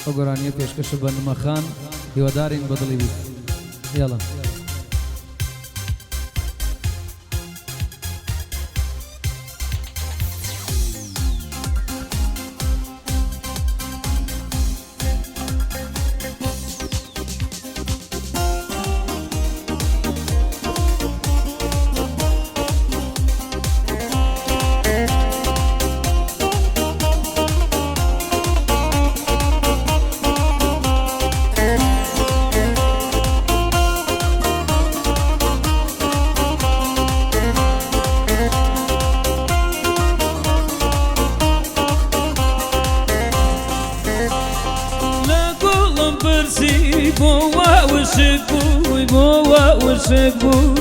ئەو گۆرانیە پێشکەشە بە نمەخان هیوادارین بەدڵی بیت. یاڵا بوا وشك بوي بوا وشك بو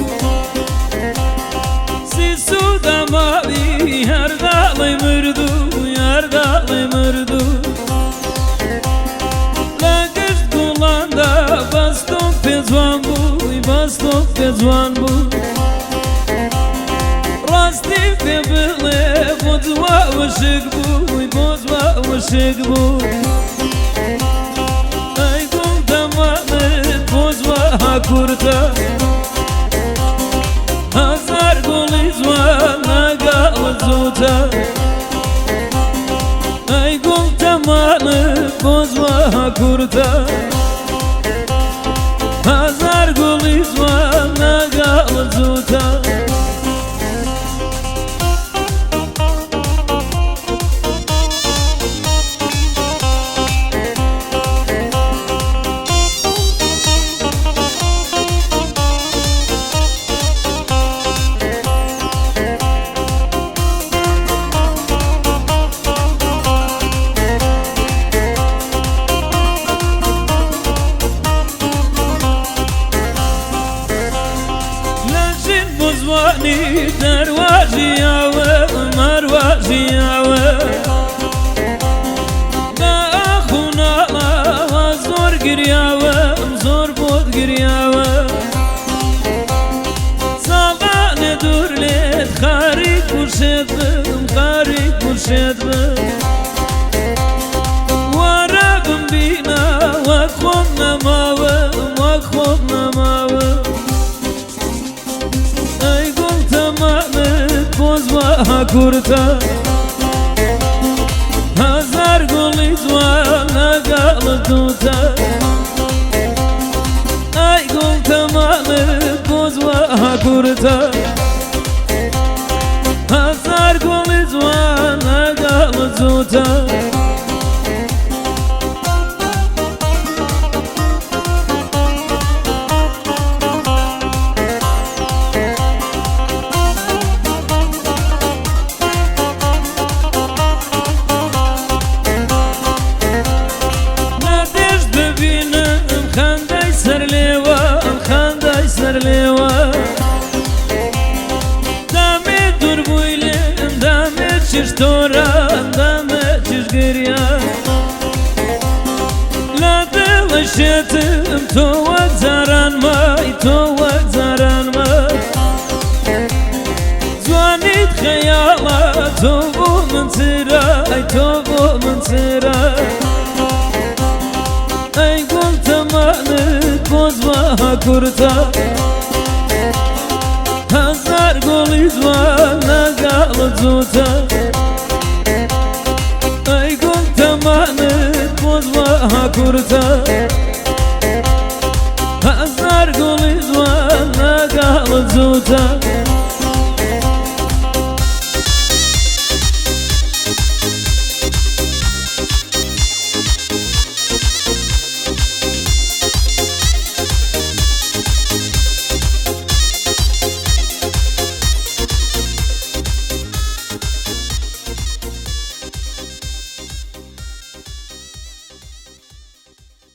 سيسو دماغي هر دالي مردو هر دالي مردو لاقش قولان دا باستو پزوان بوي باستو پزوان بو راستي في بلي بوزوا وشك بوي بوزوا وشك بو kurta Hazar guli zwana galzuta Ay gul tamanı bozma kurta Hazar guli zwana galzuta دروازي مروازي دا أخونا زور قرياوة زور بود قرياوة صغان دور ليت خارق مرشد خارق مرشد ورقم بينا وخونا ماوة وخونا ماوة kurta Hazar guli zwana galzuta Ay gul tamalı bozwa kurta Hazar guli zwana galzuta Dame dur buylem, dame çiş toran, dame çiş gırya La delaşetim tovak zaranmay, tovak zaranmay Zvanit khayala, tovumun tıray, tovumun tıray Ay gul tamanı bozma kurta Hazar guli zwana galzuta Ay gul tamanı bozma kurta Hazar guli zwana galzuta